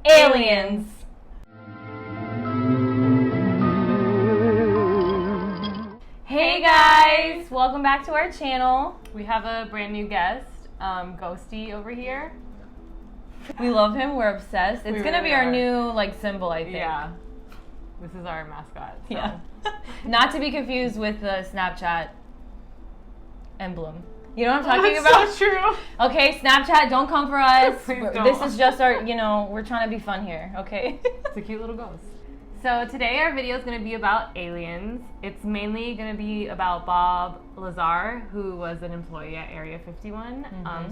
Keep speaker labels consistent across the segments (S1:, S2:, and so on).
S1: aliens. Hey guys, welcome back to our channel.
S2: We have a brand new guest, Ghosty over here.
S1: We love him. We're obsessed. It's gonna be our new symbol, I think.
S2: Yeah. This is our mascot. So.
S1: Yeah. Not to be confused with the Snapchat emblem. You know what I'm talking about?
S2: So true.
S1: Okay, Snapchat, don't come for us.
S2: Please don't.
S1: This is just our, we're trying to be fun here, okay?
S2: It's a cute little ghost. So today our video is going to be about aliens. It's mainly going to be about Bob Lazar, who was an employee at Area 51.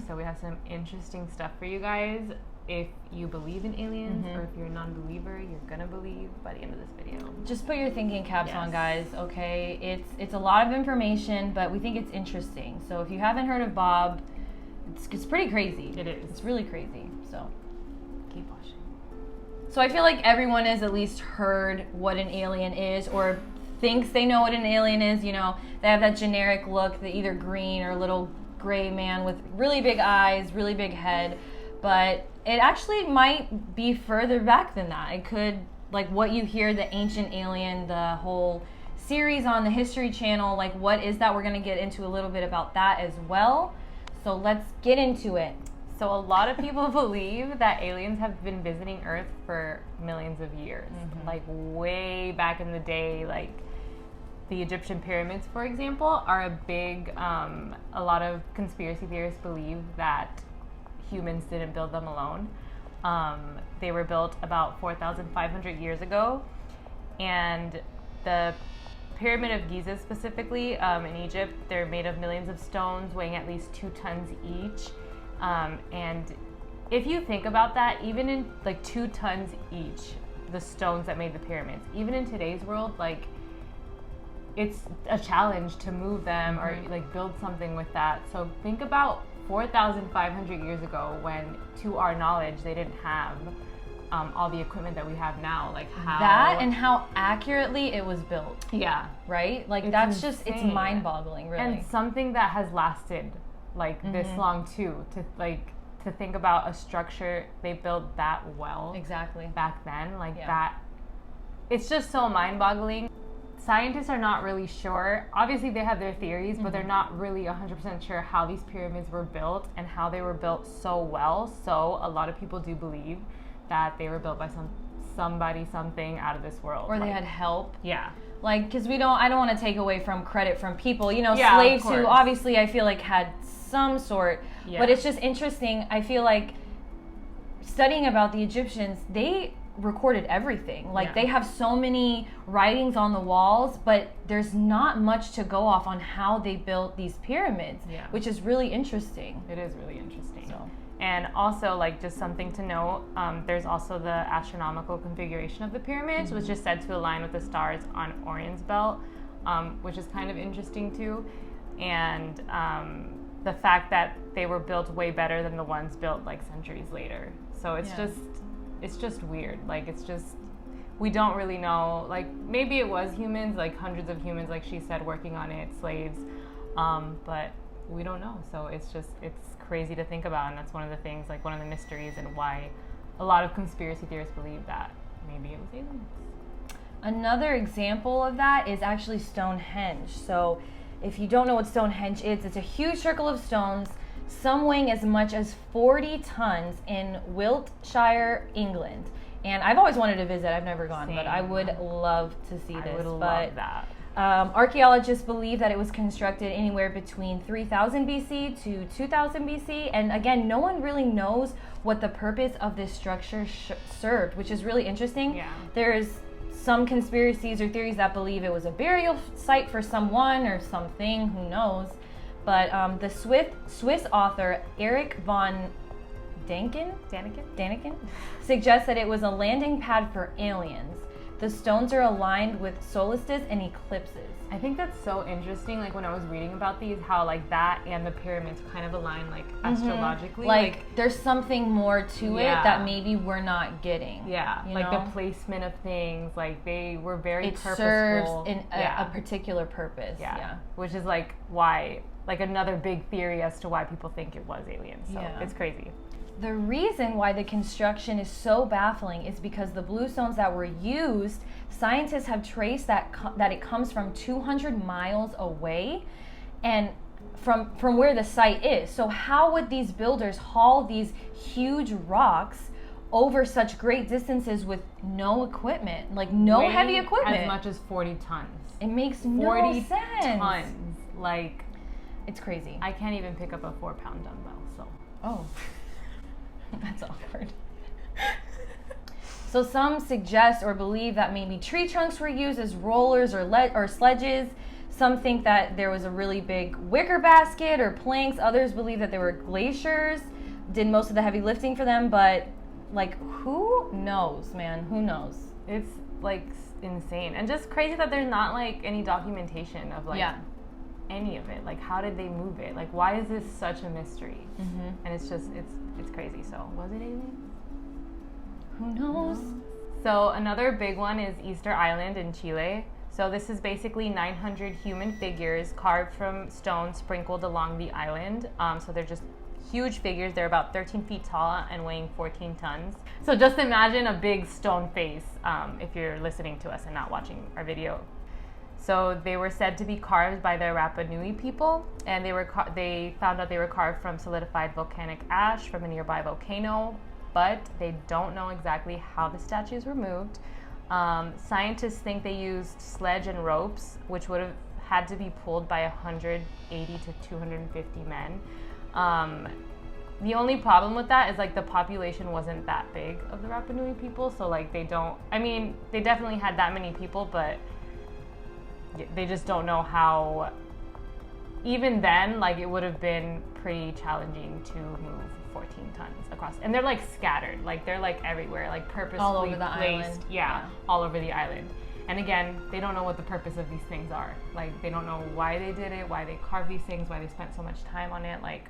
S2: So we have some interesting stuff for you guys. If you believe in aliens or if you're a non-believer, you're going to believe by the end of this video.
S1: Just put your thinking caps on, guys, okay? It's a lot of information, but we think it's interesting. So if you haven't heard of Bob, it's pretty crazy.
S2: It is.
S1: It's really crazy, so
S2: keep watching.
S1: So I feel like everyone has at least heard what an alien is or thinks they know what an alien is. They have that generic look, the either green or little gray man with really big eyes, really big head. But it actually might be further back than that. It could, what you hear, the Ancient Alien, the whole series on the History Channel, what is that? We're going to get into a little bit about that as well. So let's get into it.
S2: So a lot of people believe that aliens have been visiting Earth for millions of years. Way back in the day, the Egyptian pyramids, for example, are a big, a lot of conspiracy theorists believe that humans didn't build them alone. They were built about 4,500 years ago. And the Pyramid of Giza specifically, in Egypt, they're made of millions of stones weighing at least 2 tons each. And if you think about that, even in 2 tons each, the stones that made the pyramids, even in today's world, it's a challenge to move them or build something with that. So think about 4,500 years ago when, to our knowledge, they didn't have all the equipment that we have now.
S1: How accurately it was built.
S2: Yeah.
S1: Right? That's insane. It's mind-boggling, really.
S2: And something that has lasted this long too, to think about a structure they built that well
S1: exactly
S2: back then, that, it's just so mind-boggling. Scientists are not really sure. Obviously they have their theories, but they're not really 100% sure how these pyramids were built and how they were built so well. So a lot of people do believe that they were built by something out of this world,
S1: or they had help.
S2: Yeah.
S1: Because I don't want to take away from credit from people, slaves who obviously I feel had some sort, but it's just interesting. I feel studying about the Egyptians, they recorded everything. They have so many writings on the walls, but there's not much to go off on how they built these pyramids, which is really interesting.
S2: It is really interesting. So. And also, just something to note, there's also the astronomical configuration of the pyramids, which is said to align with the stars on Orion's belt, which is kind of interesting too. And the fact that they were built way better than the ones built centuries later. So it's just weird. We don't really know. Maybe it was humans, hundreds of humans, she said, working on it, slaves, but we don't know. So it's crazy to think about, and that's one of the things, one of the mysteries, and why a lot of conspiracy theorists believe that maybe it was aliens.
S1: Another example of that is actually Stonehenge. So if you don't know what Stonehenge is, it's a huge circle of stones, some weighing as much as 40 tons in Wiltshire, England. And I've always wanted to visit. I've never gone, but I would love to see this.
S2: I would love that.
S1: Archaeologists believe that it was constructed anywhere between 3000 BC to 2000 BC. And again, no one really knows what the purpose of this structure served, which is really interesting.
S2: Yeah.
S1: There's some conspiracies or theories that believe it was a burial site for someone or something, who knows. But the Swiss author Erich von Däniken suggests that it was a landing pad for aliens. The stones are aligned with solstices and eclipses.
S2: I think that's so interesting. When I was reading about these, how that and the pyramids kind of align astrologically.
S1: There's something more to it that maybe we're not getting.
S2: Yeah, the placement of things. They were very purposeful.
S1: Serves a particular purpose.
S2: Yeah, which is why, another big theory as to why people think it was aliens. So it's crazy.
S1: the reason why the construction is so baffling is because the bluestones that were used, scientists have traced that it comes from 200 miles away, and from where the site is. So how would these builders haul these huge rocks over such great distances with no equipment, like no
S2: Weighing
S1: heavy equipment?
S2: As much as 40 tons.
S1: It makes
S2: 40
S1: no sense.
S2: tons. Like,
S1: it's crazy.
S2: I can't even pick up a 4-pound dumbbell, so.
S1: Oh, that's awkward. So some suggest or believe that maybe tree trunks were used as rollers or sledges. Some think that there was a really big wicker basket or planks. Others believe that there were glaciers, did most of the heavy lifting for them. But, like, who knows, man? Who knows?
S2: It's, like, insane. And just crazy that there's not, like, any documentation of, like, any of it. Like, how did they move it? Like, why is this such a mystery? Mm-hmm. And it's just, it's crazy. So, was it aliens?
S1: Who knows?
S2: So another big one is Easter Island in Chile. So this is basically 900 human figures carved from stone sprinkled along the island. So they're just huge figures. They're about 13 feet tall and weighing 14 tons. So just imagine a big stone face if you're listening to us and not watching our video. So they were said to be carved by the Rapa Nui people, and they found out they were carved from solidified volcanic ash from a nearby volcano, but they don't know exactly how the statues were moved. Scientists think they used sledge and ropes, which would have had to be pulled by 180 to 250 men. The only problem with that is, like, the population wasn't that big of the Rapa Nui people, so, like, they definitely had that many people, but they just don't know how, even then, like, it would have been pretty challenging to move 14 tons across. And they're, like, scattered, like, they're, like, everywhere, like, purposely
S1: all over the
S2: placed,
S1: island.
S2: yeah, all over the island. And again, they don't know what the purpose of these things are. Like, they don't know why they did it, why they carved these things, why they spent so much time on it, like,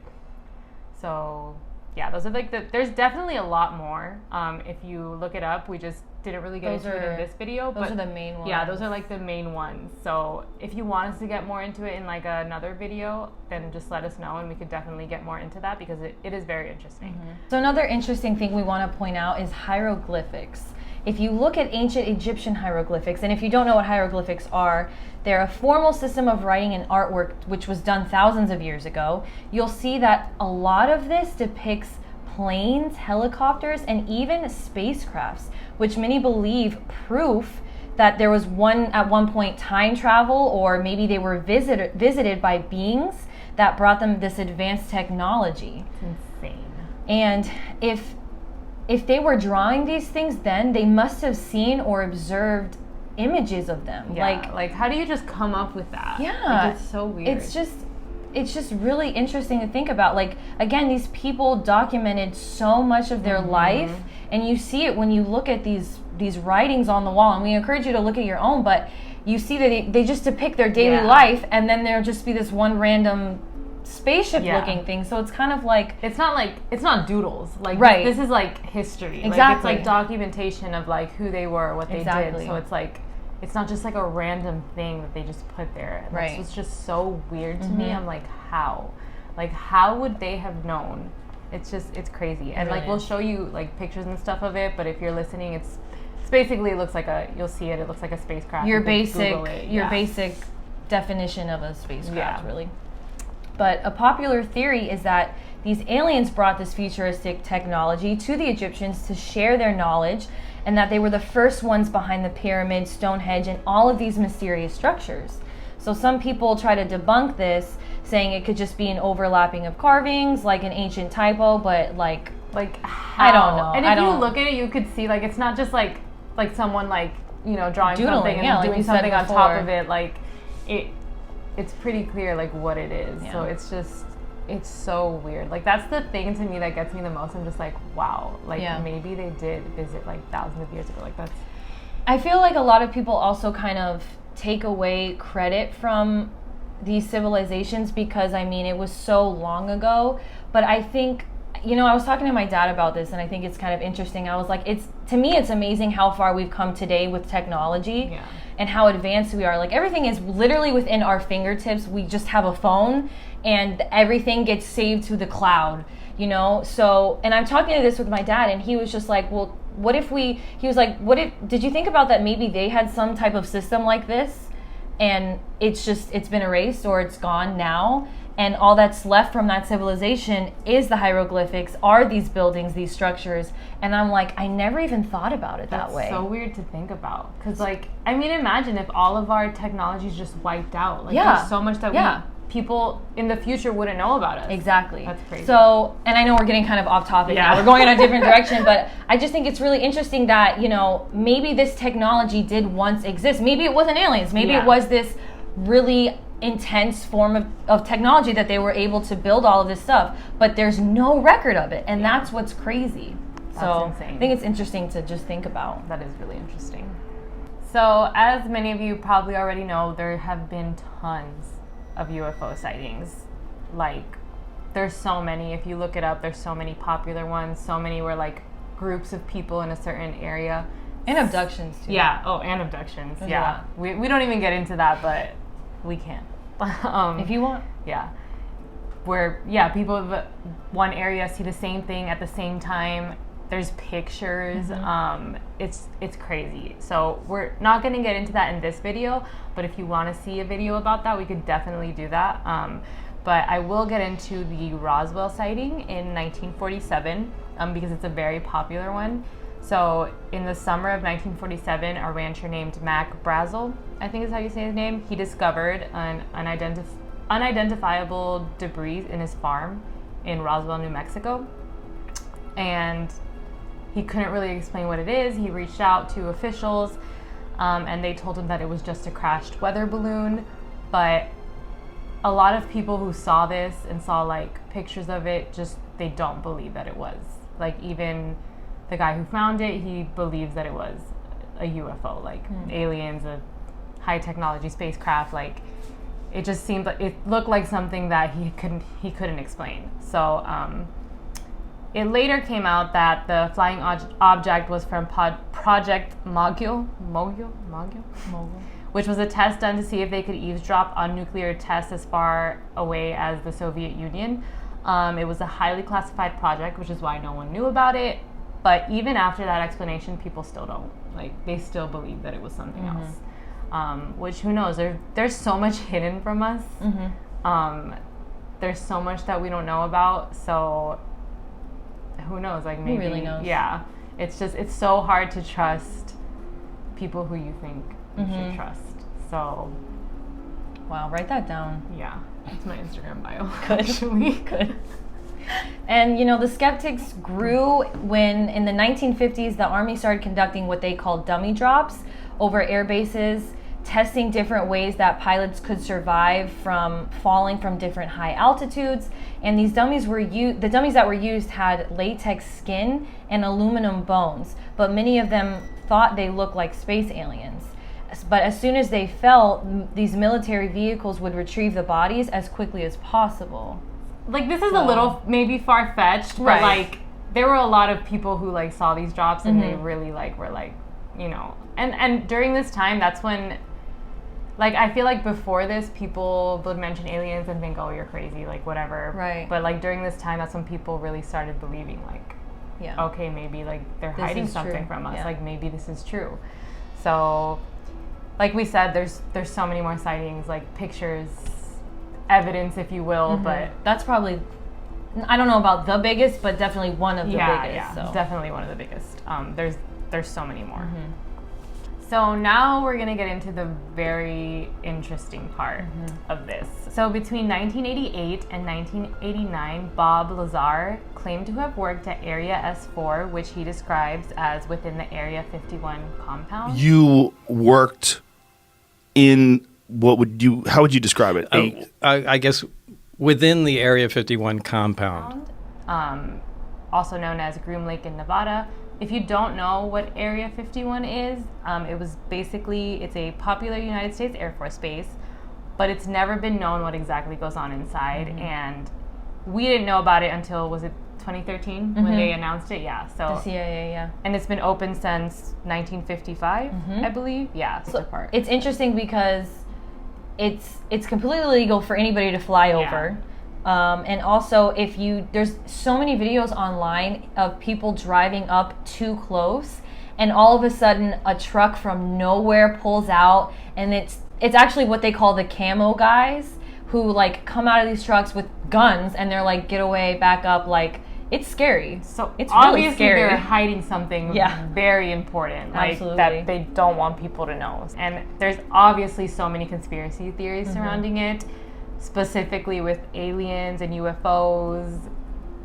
S2: so yeah, those are, like, there's definitely a lot more. If you look it up, we just didn't really get into it in this video.
S1: Those are the main ones.
S2: Yeah, those are, like, the main ones. So if you want us to get more into it in, like, another video, then just let us know, and we could definitely get more into that because it is very interesting.
S1: Mm-hmm. So another interesting thing we want to point out is hieroglyphics. If you look at ancient Egyptian hieroglyphics, and if you don't know what hieroglyphics are, they're a formal system of writing and artwork which was done thousands of years ago. You'll see that a lot of this depicts planes, helicopters, and even spacecrafts, which many believe proof that there was at one point time travel, or maybe they were visited by beings that brought them this advanced technology.
S2: It's insane.
S1: And if they were drawing these things then, they must have seen or observed images of them.
S2: Yeah, like how do you just come up with that?
S1: Yeah.
S2: Like, it's so weird.
S1: It's just really interesting to think about. Like, again, these people documented so much of their life, and you see it when you look at these writings on the wall, and we encourage you to look at your own, but you see that they just depict their daily life, and then there'll just be this one random spaceship looking thing. So it's kind of like,
S2: it's not doodles, like,
S1: right,
S2: this is like history.
S1: Exactly.
S2: Like, it's like documentation of, like, who they were, what they did. So it's like, it's not just like a random thing that they just put there. And
S1: right.
S2: It's just so weird to me. I'm like, how would they have known? It's crazy. And
S1: really
S2: like, we'll show you, like, pictures and stuff of it, but if you're listening, it's basically, it looks like you'll see it looks like a spacecraft.
S1: Your basic definition of a spacecraft, really. But a popular theory is that these aliens brought this futuristic technology to the Egyptians to share their knowledge, and that they were the first ones behind the pyramids, Stonehenge, and all of these mysterious structures. So some people try to debunk this, saying it could just be an overlapping of carvings, like an ancient typo, but like
S2: how?
S1: I don't know.
S2: And if you look at it, you could see, like, it's not just like someone, like, you know, drawing
S1: doodling,
S2: something and doing something on top of it. Like, it's pretty clear, like, what it is. So it's so weird. Like, that's the thing to me that gets me the most. I'm just like, wow, like, maybe they did visit, like, thousands of years ago. Like, that's,
S1: I feel like a lot of people also kind of take away credit from these civilizations because, I mean, it was so long ago. But I think, you know, I was talking to my dad about this, and I think it's kind of interesting. I was like, to me, it's amazing how far we've come today with technology and how advanced we are. Like, everything is literally within our fingertips. We just have a phone, and everything gets saved to the cloud. you know? So, and I'm talking to this with my dad, and he was just like, well, he was like, did you think about that maybe they had some type of system like this, and it's been erased or it's gone now, and all that's left from that civilization is the hieroglyphics, are these buildings, these structures. And I'm like, I never even thought about it that way.
S2: That's so weird to think about. Because, like, I mean, imagine if all of our technologies just wiped out. Like, there's so much that people in the future wouldn't know about us.
S1: Exactly.
S2: That's crazy.
S1: So, and I know we're getting kind of off topic now. We're going in a different direction, but I just think it's really interesting that, you know, maybe this technology did once exist. Maybe it wasn't aliens. Maybe it was this really intense form of technology that they were able to build all of this stuff, but there's no record of it, and that's what's crazy. So insane. I think it's interesting to just think about.
S2: That is really interesting. So, as many of you probably already know, there have been tons of UFO sightings. Like, there's so many. If you look it up, there's so many popular ones. So many were like groups of people in a certain area.
S1: And abductions too.
S2: Yeah. Oh, and abductions. Yeah. We don't even get into that, but we can.
S1: If you want.
S2: Yeah. Where, people of one area see the same thing at the same time. There's pictures. It's crazy. So we're not going to get into that in this video, but if you want to see a video about that, we could definitely do that. But I will get into the Roswell sighting in 1947 because it's a very popular one. So in the summer of 1947, a rancher named Mac Brazel, I think is how you say his name, he discovered an unidentifiable debris in his farm in Roswell, New Mexico. And he couldn't really explain what it is. He reached out to officials, and they told him that it was just a crashed weather balloon. But a lot of people who saw this and saw like pictures of it, they don't believe that it was. Like, even the guy who found it, he believes that it was a UFO, like aliens, a high technology spacecraft. Like, it just seemed like it looked like something that he couldn't explain. So it later came out that the flying object was from Project Mogul, which was a test done to see if they could eavesdrop on nuclear tests as far away as the Soviet Union. It was a highly classified project, which is why no one knew about it. But even after that explanation, people still don't. Like, they still believe that it was something else. Which, who knows? There's so much hidden from us. There's so much that we don't know about. So, who knows? Like, maybe.
S1: Who really knows?
S2: Yeah. It's so hard to trust people who you think you should trust. So.
S1: Wow, write that down.
S2: Yeah. It's my Instagram bio.
S1: Good.
S2: Actually.
S1: Good. And, you know, the skeptics grew when, in the 1950s, the Army started conducting what they called dummy drops over air bases, testing different ways that pilots could survive from falling from different high altitudes. And these dummies the dummies that were used had latex skin and aluminum bones, but many of them thought they looked like space aliens. But as soon as they fell, these military vehicles would retrieve the bodies as quickly as possible.
S2: Like, this is a little maybe far-fetched, but like, there were a lot of people who like saw these drops and they really like were like, you know, and during this time, that's when, like, I feel like before this, people would mention aliens and think, oh, you're crazy, like, whatever.
S1: Right.
S2: But like, during this time, that's when people really started believing, like, okay, maybe like they're hiding something from us. Like, maybe this is true. So, like we said, there's so many more sightings, like pictures, evidence, if you will, but
S1: that's probably, I don't know about the biggest, but definitely one of the biggest.
S2: Yeah,
S1: so.
S2: Definitely one of the biggest. There's so many more. So now we're gonna get into the very interesting part of this. So between 1988 and 1989, Bob Lazar claimed to have worked at Area S4, which he describes as within the Area 51 compound.
S3: You worked in how would you describe it?
S4: I guess within the Area 51 compound.
S2: Also known as Groom Lake in Nevada. If you don't know what Area 51 is, it's a popular United States Air Force base, but it's never been known what exactly goes on inside. And we didn't know about it until, was it 2013 when they announced it? Yeah. So
S1: the CIA,
S2: and it's been open since 1955, I believe. Yeah.
S1: So it's interesting because it's completely legal for anybody to fly over. And also, there's so many videos online of people driving up too close, and all of a sudden a truck from nowhere pulls out, and it's actually what they call the camo guys, who like come out of these trucks with guns, and they're like, get away, back up, like it's scary.
S2: So
S1: it's
S2: obviously
S1: really scary.
S2: They're hiding something very important, like
S1: Absolutely.
S2: that they don't want people to know. And there's obviously so many conspiracy theories surrounding it, specifically with aliens and UFOs.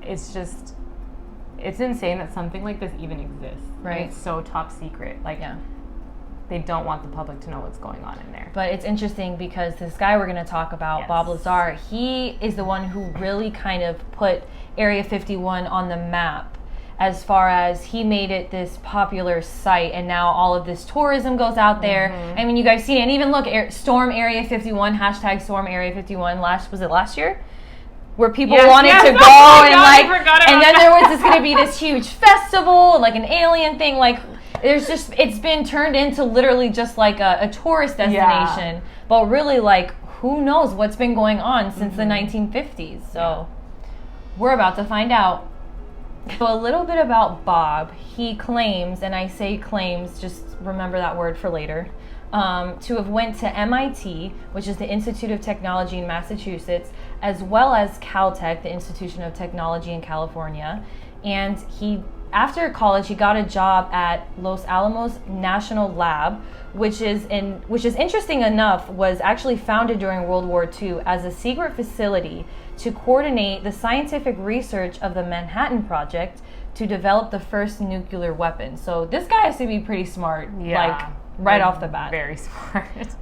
S2: It's insane that something like this even exists.
S1: Right.
S2: And it's so top secret. Like, they don't want the public to know what's going on in there.
S1: But it's interesting because this guy we're going to talk about, Bob Lazar, he is the one who really kind of put Area 51 on the map, as far as he made it this popular site, and now all of this tourism goes out there. I mean, you guys seen it. And even look, Storm Area 51, hashtag Storm Area 51, was it last year? Where people wanted to go and then there was going to be this huge festival, like an alien thing, like it's been turned into literally just like a tourist destination. But really, like, who knows what's been going on since the 1950s. So we're about to find out. So a little bit about Bob. He claims, and I say claims, just remember that word for later, to have went to MIT, which is the Institute of Technology in Massachusetts, as well as Caltech, the Institution of Technology in California. And after college, he got a job at Los Alamos National Lab, which is interesting enough, was actually founded during World War II as a secret facility to coordinate the scientific research of the Manhattan Project to develop the first nuclear weapon. So this guy has to be pretty smart, right off the bat.
S2: Very smart.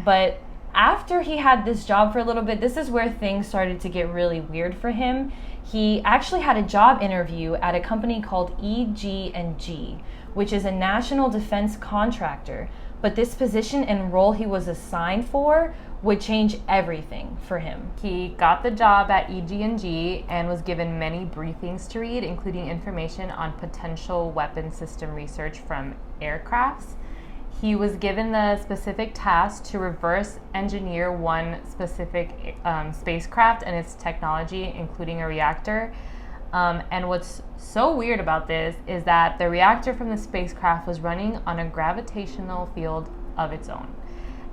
S1: But after he had this job for a little bit, this is where things started to get really weird for him. He actually had a job interview at a company called EG&G, which is a national defense contractor. But this position and role he was assigned for would change everything for him.
S2: He got the job at EG&G and was given many briefings to read, including information on potential weapon system research from aircrafts. He was given the specific task to reverse engineer one specific spacecraft and its technology, including a reactor. And what's so weird about this is that the reactor from the spacecraft was running on a gravitational field of its own.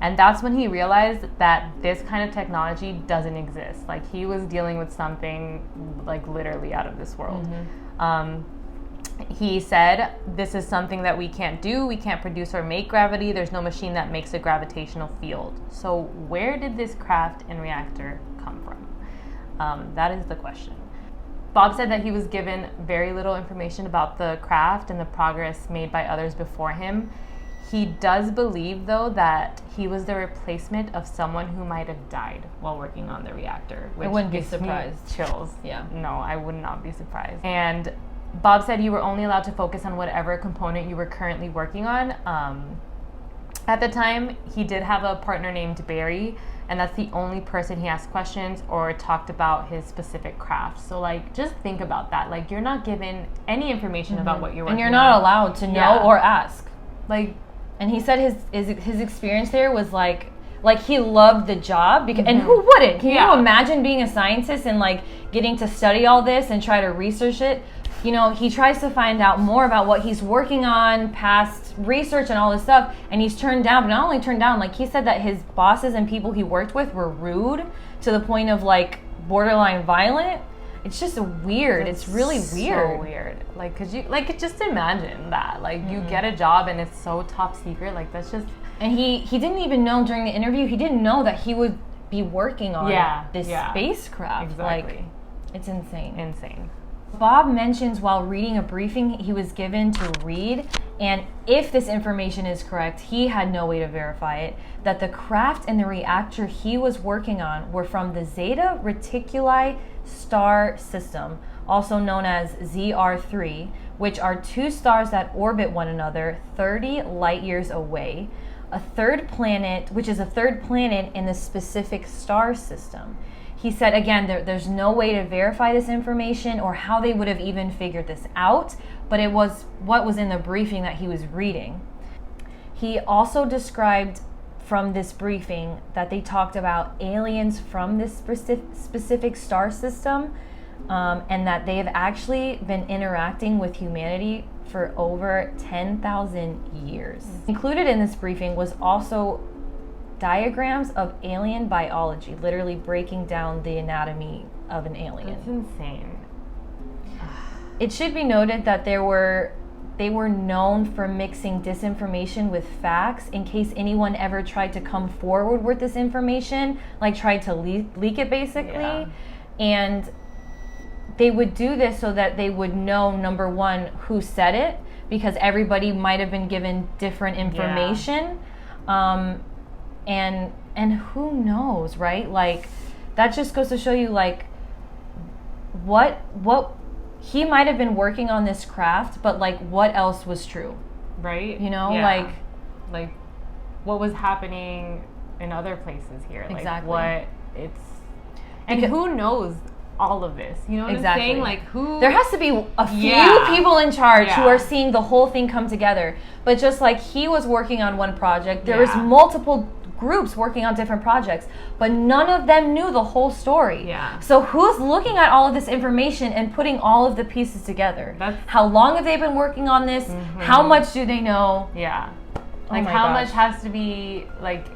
S2: And that's when he realized that this kind of technology doesn't exist. Like, he was dealing with something like literally out of this world. He said, this is something that we can't do. We can't produce or make gravity. There's no machine that makes a gravitational field. So where did this craft and reactor come from? That is the question. Bob said that he was given very little information about the craft and the progress made by others before him. He does believe, though, that he was the replacement of someone who might have died while working on the reactor.
S1: I wouldn't be surprised.
S2: Chills.
S1: Yeah.
S2: No, I would not be surprised. And Bob said you were only allowed to focus on whatever component you were currently working on. At the time, he did have a partner named Barry, and that's the only person he asked questions or talked about his specific craft. So, like, just think about that. Like, you're not given any information about what you're working on.
S1: And you're not allowed to know or ask.
S2: Like,
S1: and he said his experience there was like he loved the job because, and who wouldn't? Can you imagine being a scientist and like getting to study all this and try to research it? You know, he tries to find out more about what he's working on, past research and all this stuff, and he's turned down. But not only turned down, like he said that his bosses and people he worked with were rude to the point of like borderline violent. It's just weird. It's really weird.
S2: So weird. Like, could you just imagine that? Like, you get a job and it's so top secret. Like, that's just.
S1: And he didn't even know during the interview. He didn't know that he would be working on this spacecraft.
S2: Exactly.
S1: Like, it's insane.
S2: Insane.
S1: Bob mentions while reading a briefing he was given to read, and if this information is correct, he had no way to verify it, that the craft and the reactor he was working on were from the Zeta Reticuli star system, also known as ZR3, which are two stars that orbit one another 30 light years away, which is a third planet in the specific star system. He said, again, there's no way to verify this information or how they would have even figured this out, but it was what was in the briefing that he was reading. He also described from this briefing that they talked about aliens from this specific star system, and that they have actually been interacting with humanity for over 10,000 years. Included in this briefing was also diagrams of alien biology, literally breaking down the anatomy of an alien.
S2: That's insane.
S1: It should be noted that they were known for mixing disinformation with facts in case anyone ever tried to come forward with this information, like tried to leak it basically.
S2: Yeah.
S1: And they would do this so that they would know, number one, who said it, because everybody might have been given different information. And who knows, right? Like, that just goes to show you, like, what he might have been working on this craft, but like, what else was true?
S2: Right?
S1: You know,
S2: Yeah. like what was happening in other places here?
S1: Exactly.
S2: Like and who knows all of this? You know what
S1: Exactly.
S2: I'm saying? Like, who?
S1: There has to be a few
S2: Yeah.
S1: people in charge who
S2: Yeah.
S1: are seeing the whole thing come together. But just like he was working on one project, there was
S2: Yeah.
S1: multiple groups working on different projects, but none of them knew the whole story.
S2: Yeah.
S1: So who's looking at all of this information and putting all of the pieces together? How long have they been working on this? How much do they know?
S2: Yeah.
S1: Oh
S2: Like,
S1: my
S2: how
S1: gosh.
S2: much has to be, like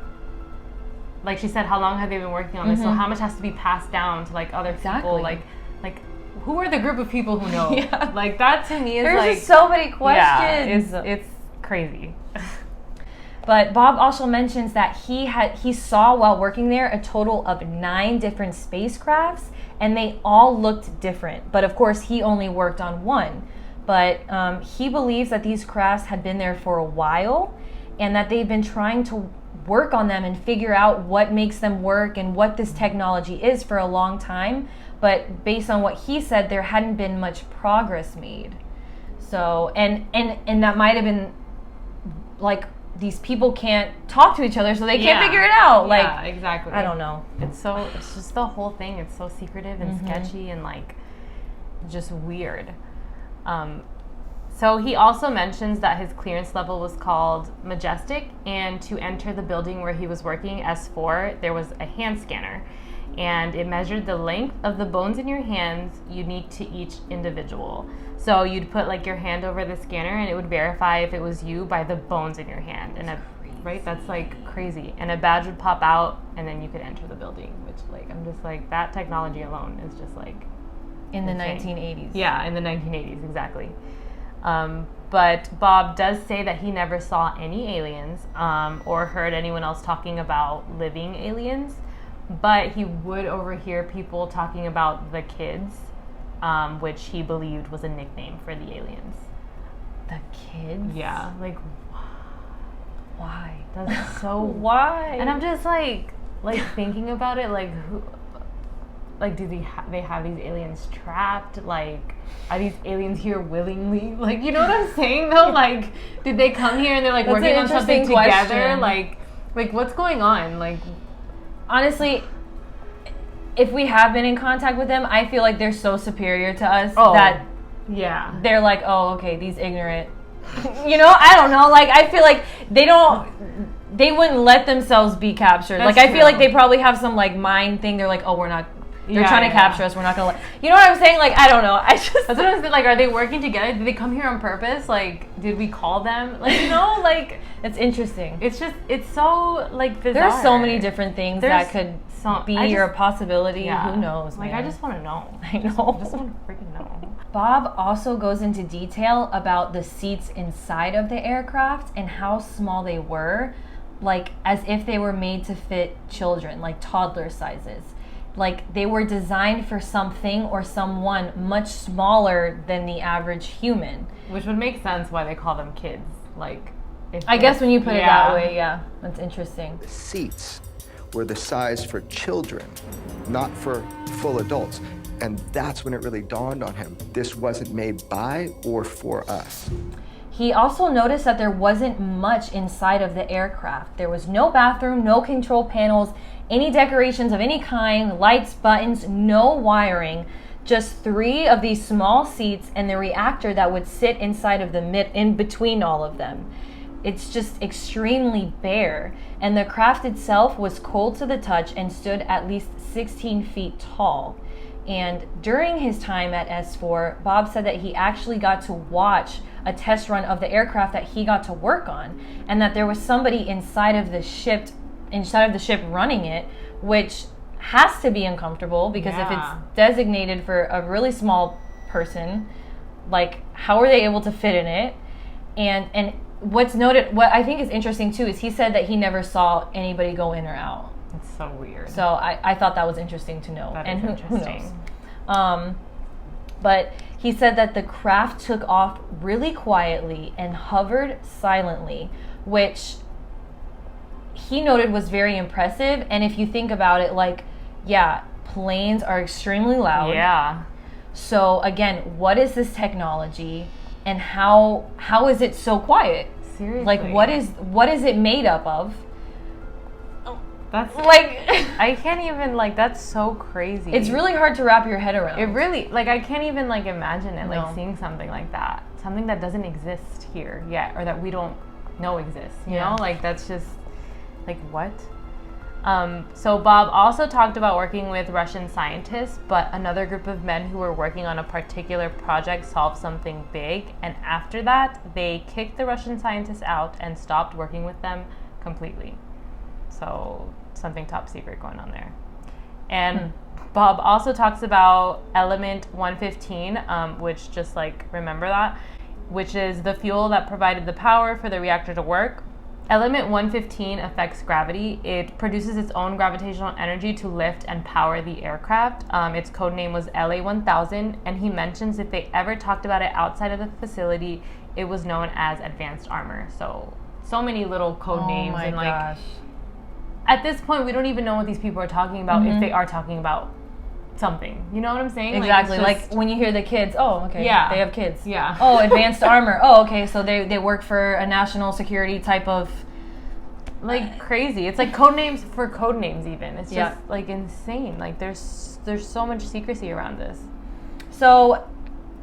S2: she said, how long have they been working on this? So how much has to be passed down to, like, other people?
S1: Exactly.
S2: Like, who are the group of people who know?
S1: Yeah.
S2: Like, that to me is,
S1: There's
S2: like...
S1: just so many questions.
S2: Yeah, it's crazy.
S1: But Bob also mentions that he saw while working there a total of 9 different spacecrafts, and they all looked different. But of course, he only worked on one. But he believes that these crafts had been there for a while, and that they've been trying to work on them and figure out what makes them work and what this technology is for a long time. But based on what he said, there hadn't been much progress made. So, and that might have been like, these people can't talk to each other, so they can't figure it out. Like,
S2: yeah, exactly.
S1: I don't know.
S2: It's just the whole thing. It's so secretive and sketchy and, like, just weird. So he also mentions that his clearance level was called Majestic, and to enter the building where he was working, S4, there was a hand scanner, and it measured the length of the bones in your hands unique to each individual. So you'd put, like, your hand over the scanner, and it would verify if it was you by the bones in your hand. And right, that's, like, crazy. And a badge would pop out, and then you could enter the building. Which, like, I'm just like, that technology alone is just, like,
S1: In the
S2: insane.
S1: 1980s.
S2: Yeah, in the 1980s, exactly. But Bob does say that he never saw any aliens or heard anyone else talking about living aliens, but he would overhear people talking about the kids, which he believed was a nickname for the aliens.
S1: The kids?
S2: Yeah, like,
S1: Why?
S2: that's so...
S1: Why?
S2: And I'm just like thinking about it, like, who... Like, do they have these aliens trapped? Like, are these aliens here willingly? Like, you know what I'm saying, though? Like, did they come here and they're, like,
S1: That's
S2: working
S1: an
S2: on something
S1: interesting
S2: together?
S1: question.
S2: Like, what's going on? Like,
S1: honestly, if we have been in contact with them, I feel like they're so superior to us
S2: Oh.
S1: that
S2: yeah.
S1: they're like, oh, okay, these ignorant. You know, I don't know. Like, I feel like they wouldn't let themselves be captured.
S2: That's
S1: like, I feel like
S2: true.
S1: they probably have some, like, mind thing. They're like, oh, they're
S2: Yeah,
S1: trying to capture us. We're not going to you know what I'm saying? Like, I don't know.
S2: That's what I'm saying. Like, are they working together? Did they come here on purpose? Like, did we call them? Like, you know, like,
S1: it's interesting.
S2: it's so, like, bizarre.
S1: There's so many different things that could be or a possibility.
S2: Yeah.
S1: Who knows,
S2: Like,
S1: man?
S2: I just want to know.
S1: I know.
S2: I just want to freaking know.
S1: Bob also goes into detail about the seats inside of the aircraft and how small they were, like, as if they were made to fit children, like toddler sizes. Like, they were designed for something or someone much smaller than the average human.
S2: Which would make sense why they call them kids. Like,
S1: I guess when you put it that way, yeah, that's interesting.
S5: The seats were the size for children, not for full adults. And that's when it really dawned on him. This wasn't made by or for us.
S1: He also noticed that there wasn't much inside of the aircraft. There was no bathroom, no control panels, any decorations of any kind, lights, buttons, no wiring, just 3 of these small seats and the reactor that would sit inside of in between all of them. it's just extremely bare. And the craft itself was cold to the touch and stood at least 16 feet tall. And during his time at S4, Bob said that he actually got to watch a test run of the aircraft that he got to work on, and that there was somebody inside of the ship running it, which has to be uncomfortable, because if it's designated for a really small person, like, how are they able to fit in it? And what I think is interesting too is he said that he never saw anybody go in or out.
S2: It's so weird.
S1: So I thought that was interesting to know.
S2: That
S1: and
S2: is interesting.
S1: Who knows? But he said that the craft took off really quietly and hovered silently, which he noted was very impressive. And if you think about it, like, yeah, planes are extremely loud.
S2: Yeah.
S1: So again, what is this technology, and how is it so quiet?
S2: Seriously.
S1: Like, what is it made up of?
S2: That's
S1: Like,
S2: I can't even, like, that's so crazy.
S1: it's really hard to wrap your head around.
S2: It really, like, I can't even, like, imagine it, like,
S1: No.
S2: seeing something like that. Something that doesn't exist here yet, or that we don't know exists, you
S1: Yeah.
S2: know? Like, that's just, like, what? So Bob also talked about working with Russian scientists, but another group of men who were working on a particular project solved something big, and after that, they kicked the Russian scientists out and stopped working with them completely. So something top secret going on there. And Bob also talks about element 115, which, just like, remember that, which is the fuel that provided the power for the reactor to work. Element 115 affects gravity. It produces its own gravitational energy to lift and power the aircraft. Its code name was LA-1000, and he mentions if they ever talked about it outside of the facility, it was known as advanced armor. So many little code names,
S1: my
S2: and, like,
S1: gosh.
S2: at this point, we don't even know what these people are talking about, if they are talking about something. You know what I'm saying?
S1: Exactly.
S2: Like, it's just,
S1: like when you hear the kids, oh, okay,
S2: Yeah.
S1: they have kids.
S2: Yeah.
S1: Oh, advanced armor. Oh, okay, so they work for a national security type of.
S2: like, crazy. It's like code names for code names even. It's
S1: Yeah.
S2: just, like, insane. Like, there's so much secrecy around this.
S1: So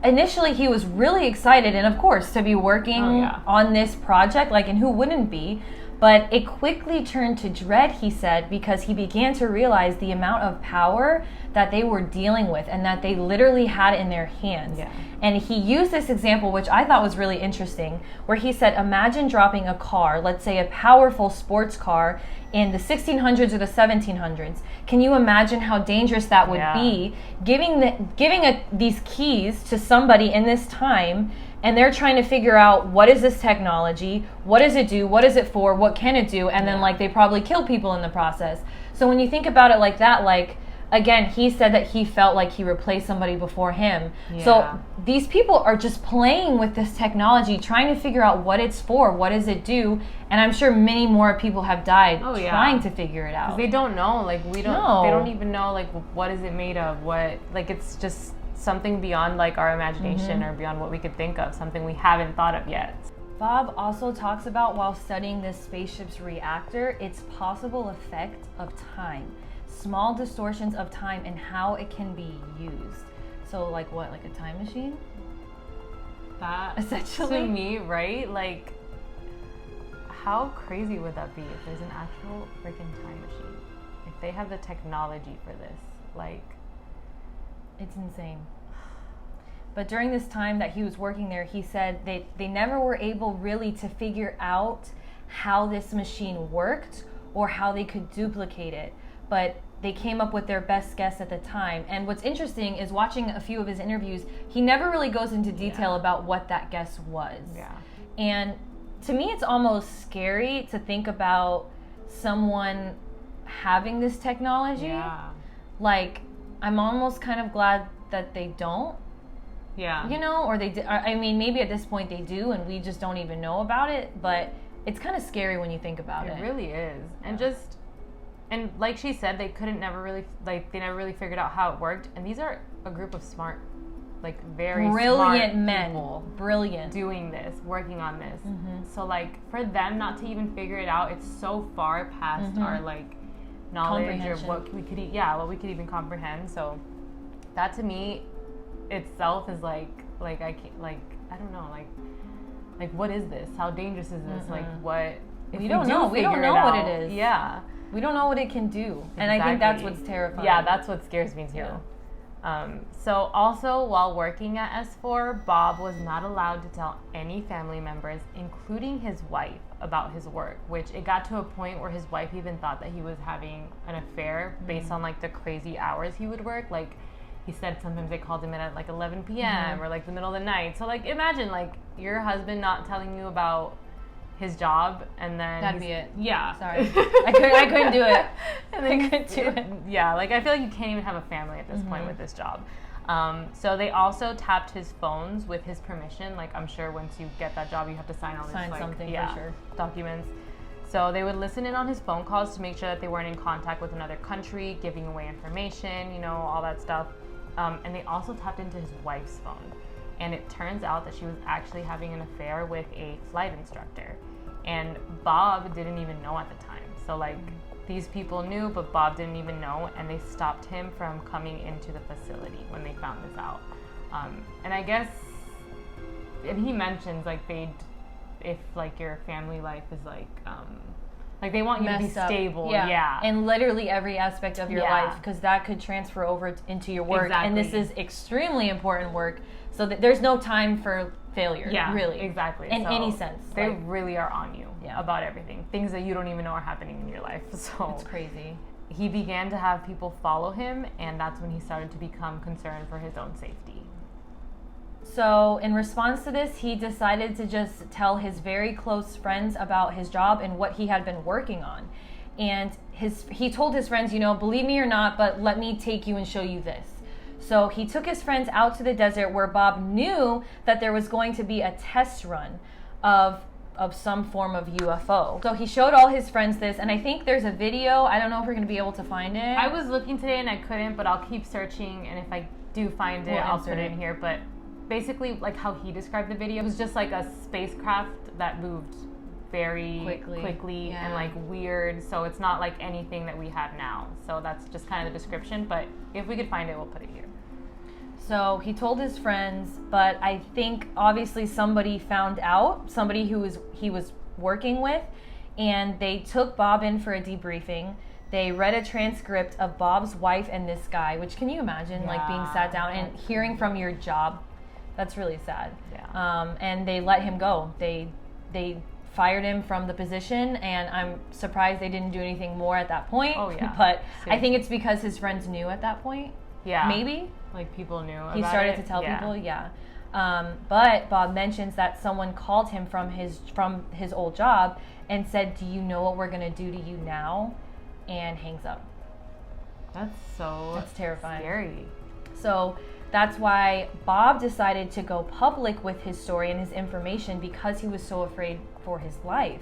S1: initially he was really excited, and of course, to be working on this project, like, and who wouldn't be? But it quickly turned to dread, he said, because he began to realize the amount of power that they were dealing with and that they literally had in their hands.
S2: Yeah.
S1: And he used this example, which I thought was really interesting, where he said, imagine dropping a car, let's say a powerful sports car, in the 1600s or the 1700s. Can you imagine how dangerous that would be? Giving these keys to somebody in this time, and they're trying to figure out, what is this technology? What does it do? What is it for? What can it do? And then, like, they probably kill people in the process. So when you think about it like that, like, again, he said that he felt like he replaced somebody before him.
S2: Yeah.
S1: So these people are just playing with this technology, trying to figure out what it's for, what does it do, and I'm sure many more people have died trying to figure it out.
S2: They don't know. Like, we don't.
S1: No.
S2: They don't even know, like, what is it made of? What, like, it's just something beyond, like, our imagination or beyond what we could think of. Something we haven't thought of yet.
S1: Bob also talks about, while studying this spaceship's reactor, its possible effect of time. Small distortions of time and how it can be used. So, like, what, like a time machine?
S2: That,
S1: Essentially.
S2: to me, right? Like, how crazy would that be if there's an actual freaking time machine? If they have the technology for this, like,
S1: it's insane. But during this time that he was working there, he said they never were able really to figure out how this machine worked or how they could duplicate it. But they came up with their best guess at the time. And what's interesting is, watching a few of his interviews, he never really goes into detail about what that guess was.
S2: Yeah.
S1: And to me, it's almost scary to think about someone having this technology.
S2: Yeah.
S1: Like, I'm almost kind of glad that they don't.
S2: Yeah.
S1: You know, or I mean, maybe at this point they do, and we just don't even know about it. But it's kind of scary when you think about it.
S2: It really is. And like she said, they never really figured out how it worked. And these are a group of smart, like, very
S1: brilliant
S2: smart
S1: men,
S2: people
S1: brilliant,
S2: doing this, working on this. So, like, for them not to even figure it out, it's so far past our, like, knowledge or what we could even comprehend. So that, to me, itself is like I can't, like, I don't know, like like, what is this? How dangerous is this? Like, what? If
S1: We don't know. We don't know what it is.
S2: Yeah.
S1: We don't know what it can do. And I think that's what's terrifying.
S2: Yeah, that's what scares me too.
S1: Yeah.
S2: So also, while working at S4, Bob was not allowed to tell any family members, including his wife, about his work, which it got to a point where his wife even thought that he was having an affair based on like the crazy hours he would work. Like, he said sometimes they called him in at like 11 p.m. or like the middle of the night. So like, imagine like your husband not telling you about his job, and then
S1: That'd be it.
S2: Yeah.
S1: Sorry. I couldn't do it.
S2: And then
S1: I couldn't do it.
S2: Yeah, like I feel like you can't even have a family at this point with this job. So they also tapped his phones with his permission. Like, I'm sure once you get that job, you have to sign all this
S1: Sign
S2: like,
S1: something for sure.
S2: documents. So they would listen in on his phone calls to make sure that they weren't in contact with another country, giving away information, you know, all that stuff. And they also tapped into his wife's phone. And it turns out that she was actually having an affair with a flight instructor. And Bob didn't even know at the time. So like, these people knew, but Bob didn't even know, and they stopped him from coming into the facility when they found this out. And I guess, and he mentions like if like your family life is like they want you to be
S1: Messed up.
S2: stable. Yeah.
S1: And literally every aspect of your life, because that could transfer over into your work.
S2: Exactly.
S1: And this is extremely important work, so that there's no time for failure.
S2: Yeah,
S1: really.
S2: exactly.
S1: In
S2: So
S1: any sense.
S2: They
S1: Like,
S2: really are on you
S1: Yeah.
S2: about everything. Things that you don't even know are happening in your life. So
S1: it's crazy.
S2: he began to have people follow him, and that's when he started to become concerned for his own safety.
S1: So in response to this, he decided to just tell his very close friends about his job and what he had been working on. And he told his friends, you know, believe me or not, but let me take you and show you this. So he took his friends out to the desert where Bob knew that there was going to be a test run of some form of UFO. So he showed all his friends this, and I think there's a video. I don't know if we're going to be able to find it.
S2: I was looking today and I couldn't, but I'll keep searching, and if I do find it,
S1: We'll
S2: I'll
S1: insert
S2: put it
S1: it.
S2: in here. But basically, like how he described the video, it was just like a spacecraft that moved very quickly
S1: Yeah.
S2: and like weird. So it's not like anything that we have now. So that's just kind of the description. But if we could find it, we'll put it here.
S1: So he told his friends, but I think obviously somebody found out, somebody who he was working with, and they took Bob in for a debriefing. They read a transcript of Bob's wife and this guy, which, can you imagine, like being sat down and hearing from your job? That's really sad.
S2: Yeah.
S1: And they let him go. They fired him from the position, and I'm surprised they didn't do anything more at that point.
S2: Oh, yeah.
S1: But I
S2: Seriously.
S1: think it's because his friends knew at that point.
S2: Yeah.
S1: Maybe.
S2: Like people knew about
S1: He started
S2: it.
S1: to tell
S2: Yeah.
S1: people, yeah. But Bob mentions that someone called him from his old job and said, "Do you know what we're gonna do to you now?" And hangs up.
S2: That's
S1: terrifying.
S2: Scary.
S1: So that's why Bob decided to go public with his story and his information, because he was so afraid for his life.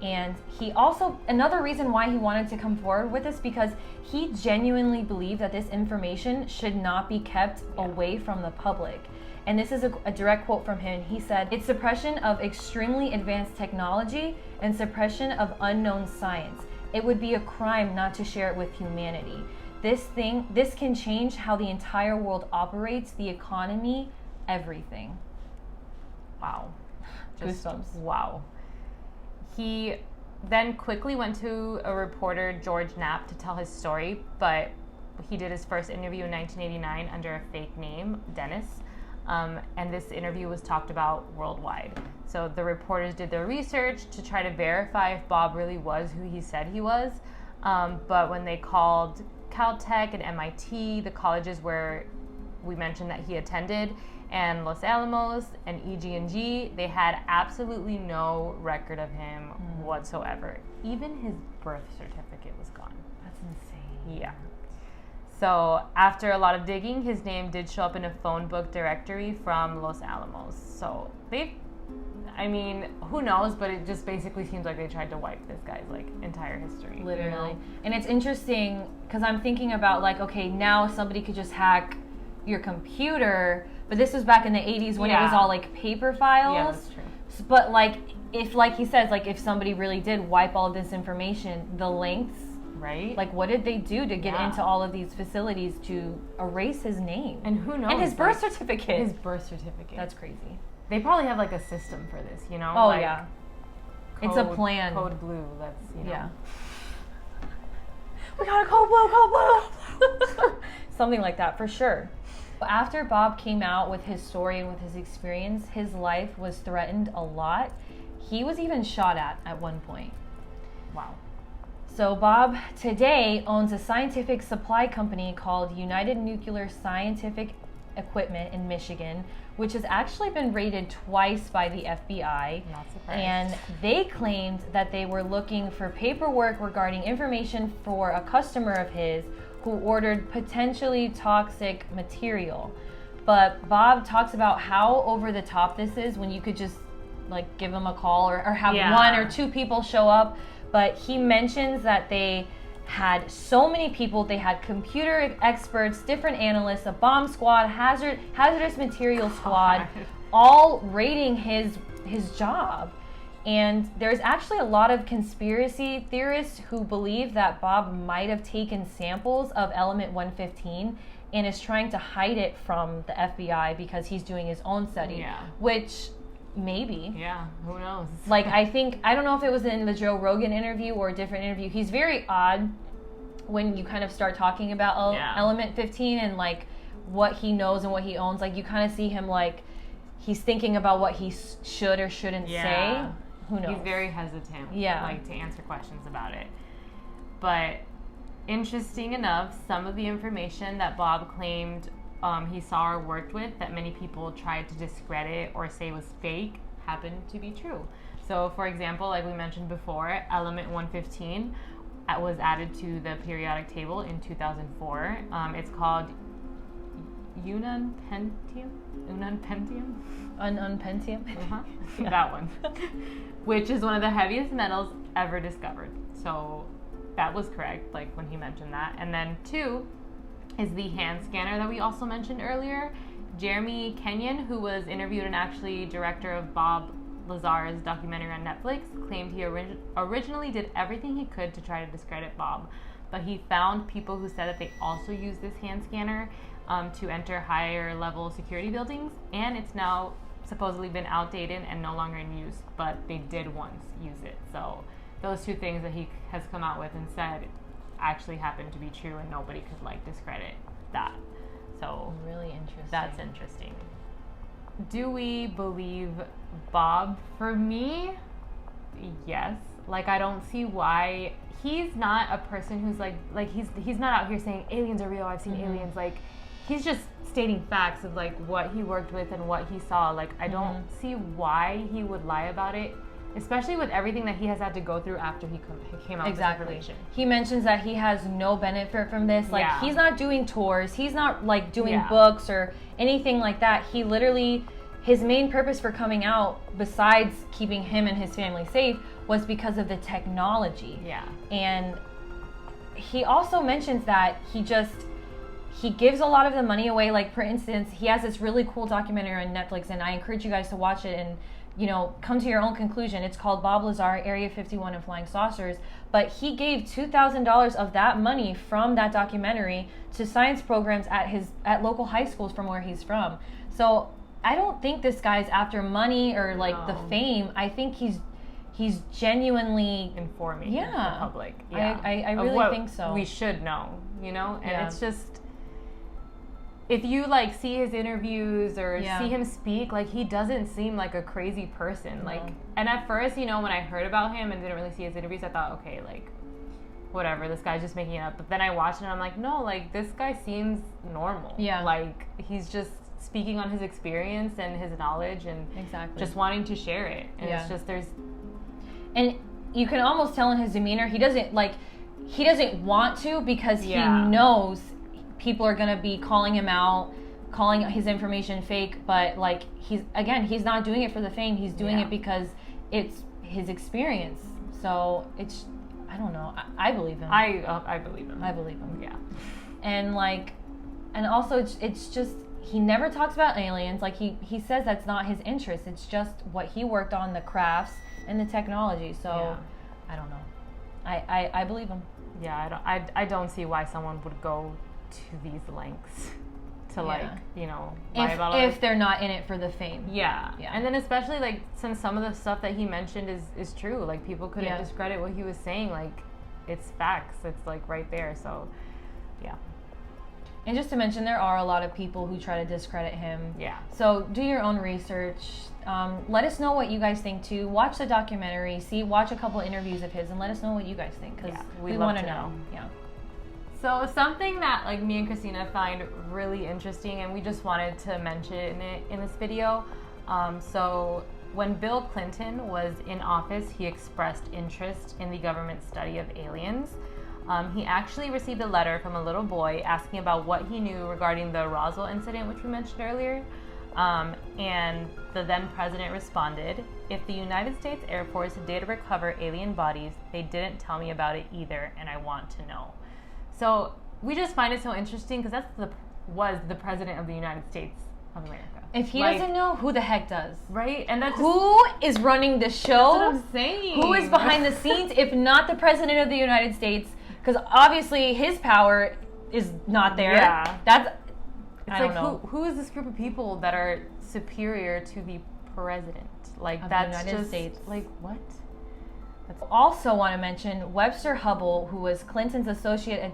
S1: And he also, another reason why he wanted to come forward with this, because he genuinely believed that this information should not be kept away from the public. And this is a direct quote from him. He said, "It's suppression of extremely advanced technology and suppression of unknown science. It would be a crime not to share it with humanity. This can change how the entire world operates, the economy, everything."
S2: Wow.
S1: Goosebumps.
S2: Wow. He then quickly went to a reporter, George Knapp, to tell his story, but he did his first interview in 1989 under a fake name, Dennis, and this interview was talked about worldwide. So the reporters did their research to try to verify if Bob really was who he said he was, but when they called Caltech and MIT, the colleges where we mentioned that he attended, and Los Alamos and EG&G, they had absolutely no record of him whatsoever. Even his birth certificate was gone.
S1: That's insane.
S2: Yeah. So after a lot of digging, his name did show up in a phone book directory from Los Alamos. So who knows, but it just basically seems like they tried to wipe this guy's like entire history.
S1: Literally.
S2: You know?
S1: And it's interesting because I'm thinking about like, okay, now somebody could just hack your computer, but this was back in the 80s when it was all like paper files.
S2: Yeah, that's true.
S1: But like, if like he says, like if somebody really did wipe all of this information, the links,
S2: Right?
S1: like what did they do to get
S2: Yeah.
S1: into all of these facilities to erase his name?
S2: And who knows?
S1: And his birth
S2: like,
S1: certificate.
S2: His birth certificate.
S1: That's crazy.
S2: they probably have like a system for this, you know?
S1: Oh,
S2: like,
S1: yeah. It's a plan.
S2: Code blue, that's, you know.
S1: Yeah. We got a code blue. Something like that, for sure. After Bob came out with his story and with his experience, his life was threatened a lot. He was even shot at one point.
S2: Wow.
S1: So Bob today owns a scientific supply company called United Nuclear Scientific Equipment in Michigan, which has actually been raided twice by the FBI.
S2: Not surprised.
S1: And they claimed that they were looking for paperwork regarding information for a customer of his who ordered potentially toxic material. But Bob talks about how over the top this is when you could just like give him a call or have one or two people show up. But he mentions that they had so many people. They had computer experts, different analysts, a bomb squad, hazardous material squad, all raiding his job. And there's actually a lot of conspiracy theorists who believe that Bob might have taken samples of element 115 and is trying to hide it from the FBI because he's doing his own study, which maybe.
S2: Yeah, who knows?
S1: Like, I don't know if it was in the Joe Rogan interview or a different interview. He's very odd when you kind of start talking about element 15 and like what he knows and what he owns. Like, you kind of see him like he's thinking about what he should or shouldn't say. Who knows?
S2: He's very hesitant, like, to answer questions about it. But interesting enough, some of the information that Bob claimed he saw or worked with that many people tried to discredit or say was fake happened to be true. So, for example, like we mentioned before, element 115 was added to the periodic table in 2004. It's called ununpentium? That one. Which is one of the heaviest metals ever discovered. So that was correct, like when he mentioned that. And then 2 is the hand scanner that we also mentioned earlier. Jeremy Kenyon, who was interviewed and actually director of Bob Lazar's documentary on Netflix, claimed he originally did everything he could to try to discredit Bob. But he found people who said that they also use this hand scanner to enter higher level security buildings, and it's now supposedly been outdated and no longer in use, but they did once use it. So those 2 things that he has come out with and said actually happened to be true, and nobody could like discredit that. So
S1: really interesting.
S2: That's interesting. Do we believe Bob? For me, yes. Like, I don't see why. He's not a person who's like he's not out here saying aliens are real, I've seen aliens. Like, he's just stating facts of like what he worked with and what he saw. Like, I don't see why he would lie about it, especially with everything that he has had to go through after he came out with this information.
S1: He mentions that he has no benefit from this. Like, he's not doing tours. He's not like doing books or anything like that. He literally, his main purpose for coming out, besides keeping him and his family safe, was because of the technology. And he also mentions that he gives a lot of the money away. Like, for instance, he has this really cool documentary on Netflix, and I encourage you guys to watch it and, you know, come to your own conclusion. It's called Bob Lazar, Area 51 and Flying Saucers. But he gave $2,000 of that money from that documentary to science programs at local high schools from where he's from. So I don't think this guy's after money or like the fame. I think he's genuinely
S2: informing the public.
S1: I really think so.
S2: We should know, you know? And it's just, if you like see his interviews or see him speak, like, he doesn't seem like a crazy person. Like, and at first, you know, when I heard about him and didn't really see his interviews, I thought, okay, like, whatever, this guy's just making it up. But then I watched it and I'm like, no, like, this guy seems normal. Like, he's just speaking on his experience and his knowledge and just wanting to share it. And it's just,
S1: and you can almost tell in his demeanor, he doesn't want to, because he knows people are going to be calling him out, calling his information fake. But like, he's not doing it for the fame. He's doing it because it's his experience. So it's, I don't know. I believe him.
S2: I believe him.
S1: I believe him.
S2: Yeah.
S1: And like, and also it's just, he never talks about aliens. Like, he says that's not his interest. It's just what he worked on, the crafts and the technology. So I don't know. I believe him.
S2: Yeah, I don't see why someone would go to these lengths to like,
S1: Yeah.
S2: lie about all
S1: if they're not in it for the fame.
S2: Yeah.
S1: Yeah.
S2: And then especially like since some of the stuff that he mentioned is true, like people couldn't
S1: Yeah.
S2: discredit what he was saying, like it's facts. It's like right there. So yeah.
S1: And just to mention, there are a lot of people who try to discredit him.
S2: Yeah.
S1: So do your own research. Let us know what you guys think too. Watch the documentary. Watch a couple interviews of his, and let us know what you guys think, because we
S2: love
S1: want
S2: to
S1: to
S2: know.
S1: Yeah.
S2: So something that like me and Christina find really interesting, and we just wanted to mention it in this video. So when Bill Clinton was in office, he expressed interest in the government study of aliens. He actually received a letter from a little boy asking about what he knew regarding the Roswell incident, which we mentioned earlier. And the then president responded, "If the United States Air Force did recover alien bodies, they didn't tell me about it either, and I want to know." So we just find it so interesting because was the president of the United States of America.
S1: If he doesn't know, who the heck does?
S2: Right? And that's
S1: Who is running the show?
S2: what I'm saying.
S1: Who is behind the scenes, if not the president of the United States? Because obviously his power is not there.
S2: Yeah.
S1: I don't know.
S2: Who is this group of people that are superior to the president? Like
S1: Of the
S2: that's
S1: United
S2: just
S1: States.
S2: like what?
S1: Also want to mention Webster Hubble, who was Clinton's associate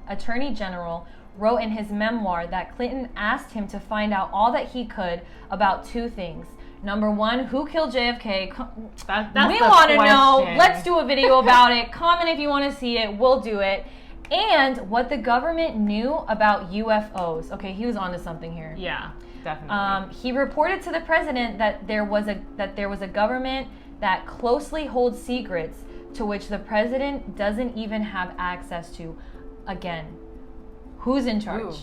S1: attorney general, wrote in his memoir that Clinton asked him to find out all that he could about two things. Number one, who killed JFK?
S2: That's
S1: we
S2: the
S1: want to know.
S2: question.
S1: Let's do a video about it. Comment if you want to see it. We'll do it. And what the government knew about UFOs. Okay, he was onto something here.
S2: Yeah, definitely.
S1: He reported to the president that there was a government that closely holds secrets to which the president doesn't even have access to. Again, who's in charge?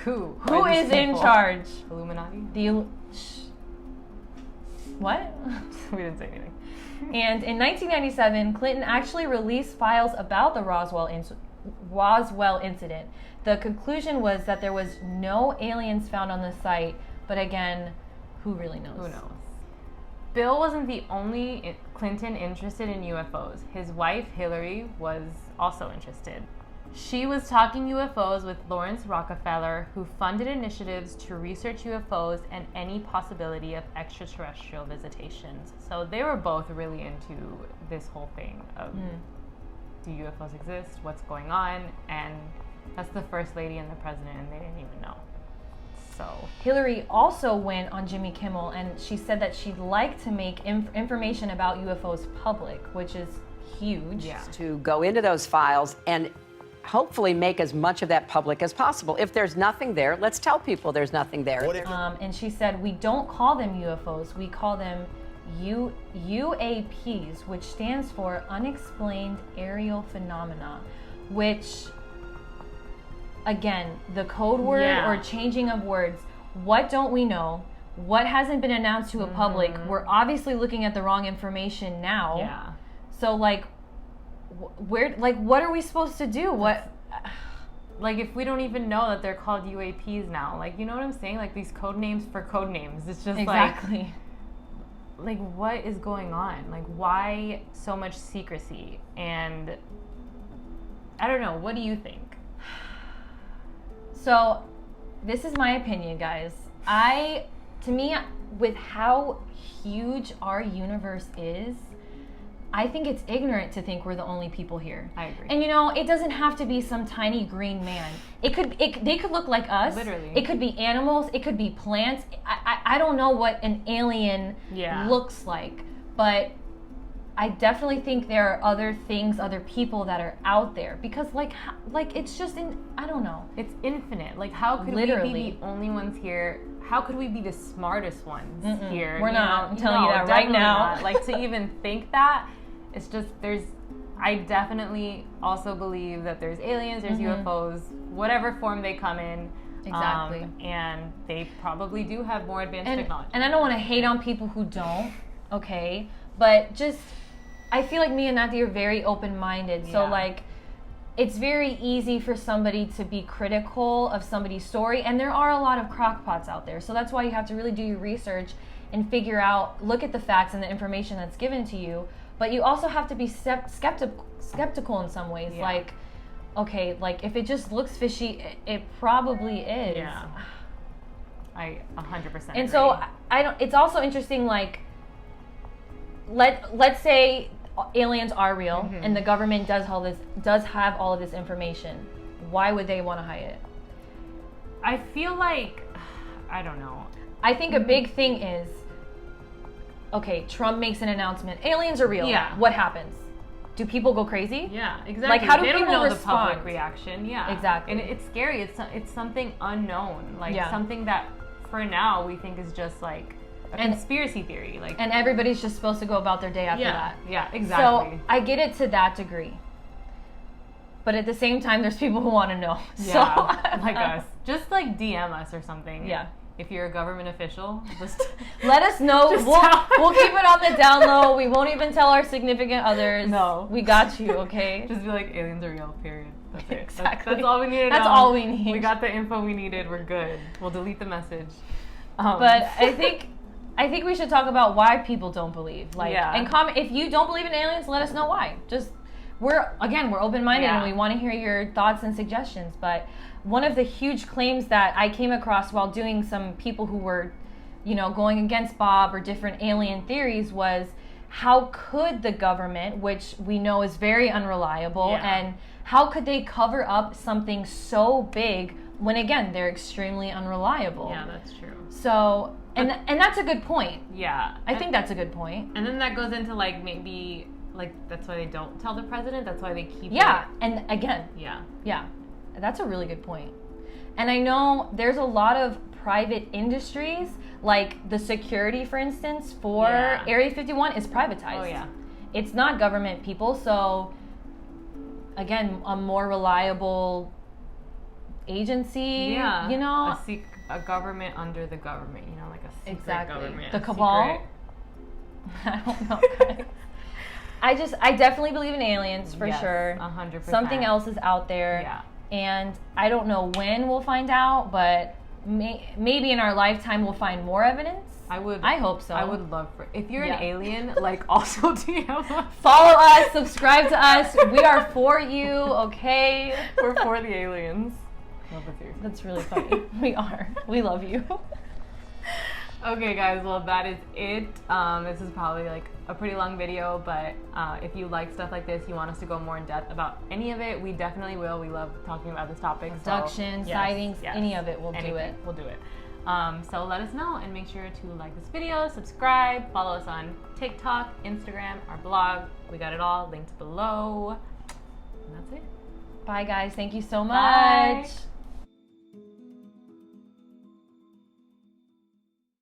S2: Who
S1: Who is in charge?
S2: Illuminati?
S1: What?
S2: We didn't say anything.
S1: And in 1997, Clinton actually released files about the Roswell incident. The conclusion was that there was no aliens found on the site, but again, who really knows?
S2: Who knows? Bill wasn't the only Clinton interested in UFOs. His wife, Hillary, was also interested. She was talking UFOs with Lawrence Rockefeller, who funded initiatives to research UFOs and any possibility of extraterrestrial visitations. So they were both really into this whole thing of do UFOs exist, what's going on, and that's the first lady and the president, and they didn't even know. So
S1: Hillary also went on Jimmy Kimmel, and she said that she'd like to make information about UFOs public, which is huge.
S2: yeah.
S6: To go into those files and hopefully make as much of that public as possible. If there's nothing there, let's tell people there's nothing there.
S1: And she said, we don't call them UFOs, we call them UAPs, which stands for Unexplained Aerial Phenomena, which, again, the code word or changing of words, what don't we know? What hasn't been announced to a public? We're obviously looking at the wrong information now.
S2: Yeah.
S1: So, like, what are we supposed to do?
S2: Like, if we don't even know that they're called UAPs now, like, you know what I'm saying? Like, these code names for code names. It's just
S1: exactly.
S2: like, what is going on? Like, why so much secrecy? And I don't know. What do you think?
S1: So, this is my opinion, guys. To me, with how huge our universe is, I think it's ignorant to think we're the only people here.
S2: I agree.
S1: And it doesn't have to be some tiny green man. They could look like us.
S2: Literally.
S1: It could be animals. It could be plants. I don't know what an alien looks like, but I definitely think there are other things, other people that are out there, because like it's just I don't know.
S2: It's infinite. Like, how could we be the only ones here? How could we be the smartest ones here?
S1: We're not. I'm telling you that right now.
S2: Not. Like, to even think that, it's just I definitely also believe that there's aliens, there's UFOs, whatever form they come in.
S1: Exactly.
S2: And they probably do have more advanced technology.
S1: And I don't want to hate on people who don't, okay? But just, I feel like me and Nati are very open-minded. So, like, it's very easy for somebody to be critical of somebody's story. And there are a lot of crockpots out there. So that's why you have to really do your research and figure out, look at the facts and the information that's given to you. But you also have to be skeptical in some ways. Like, okay, like if it just looks fishy, it probably is.
S2: Yeah. I 100%
S1: And
S2: agree.
S1: so I don't. It's also interesting. Like, let's say aliens are real, and the government does have all of this information. Why would they want to hide it?
S2: I feel like, I don't know.
S1: I think a big thing is, okay, Trump makes an announcement. Aliens are real.
S2: Yeah.
S1: What happens? Do people go crazy?
S2: Yeah, exactly.
S1: Like, how do
S2: they
S1: people
S2: don't know the
S1: respond?
S2: public reaction? Yeah,
S1: Exactly.
S2: And it's scary. It's something unknown, like
S1: Yeah.
S2: something that for now we think is just like a
S1: And-
S2: conspiracy theory. Like,
S1: And everybody's just supposed to go about their day after that.
S2: yeah, exactly.
S1: So I get it to that degree. But at the same time, there's people who want to know.
S2: Yeah,
S1: So,
S2: like us. Just like DM us or something.
S1: Yeah.
S2: If you're a government official, just
S1: let us know.
S2: Just
S1: We'll,
S2: tell-
S1: we'll keep it on the down low. We won't even tell our significant others.
S2: No.
S1: We got you, okay?
S2: just be like, aliens are real, period. That's it.
S1: Exactly.
S2: That's all we need to know.
S1: That's all we need.
S2: We got the info we needed. We're good. We'll delete the message.
S1: But I think we should talk about why people don't believe. Like,
S2: Yeah.
S1: and comment if you don't believe in aliens. Let us know why. Just we're open-minded
S2: Yeah.
S1: and we want to hear your thoughts and suggestions. But one of the huge claims that I came across while doing some people who were, going against Bob or different alien theories was, how could the government, which we know is very unreliable,
S2: Yeah.
S1: and how could they cover up something so big when, again, they're extremely unreliable?
S2: Yeah, that's true.
S1: So, and that's a good point.
S2: Yeah.
S1: I think that's a good point.
S2: And then that goes into like maybe like that's why they don't tell the president. That's why they keep
S1: Yeah,
S2: it.
S1: and again,
S2: Yeah.
S1: yeah, that's a really good point. And I know there's a lot of private industries, like the security, for instance, for
S2: Yeah.
S1: Area 51 is privatized.
S2: Oh yeah.
S1: It's not government people, so again, a more reliable agency,
S2: Yeah. A government under the government. Like a secret
S1: Exactly.
S2: government.
S1: The
S2: a
S1: cabal?
S2: secret-
S1: I don't know, guys. I definitely believe in aliens for
S2: Yes,
S1: sure.
S2: 100%.
S1: Something else is out there.
S2: Yeah.
S1: And I don't know when we'll find out, but maybe in our lifetime we'll find more evidence. I hope so.
S2: I would love for if you're
S1: Yeah.
S2: an alien, like also DM us.
S1: Follow us, subscribe to us. We are for you, okay?
S2: We're for the aliens. No, but seriously.
S1: That's really funny. We are. We love you.
S2: Okay, guys. Well, that is it. This is probably like a pretty long video, but if you like stuff like this, you want us to go more in depth about any of it, we definitely will. We love talking about this topic.
S1: Abduction, sightings, any of it, we'll do it.
S2: We'll do it. So let us know and make sure to like this video, subscribe, follow us on TikTok, Instagram, our blog. We got it all linked below. And that's it.
S1: Bye, guys. Thank you so
S2: Bye.
S1: much.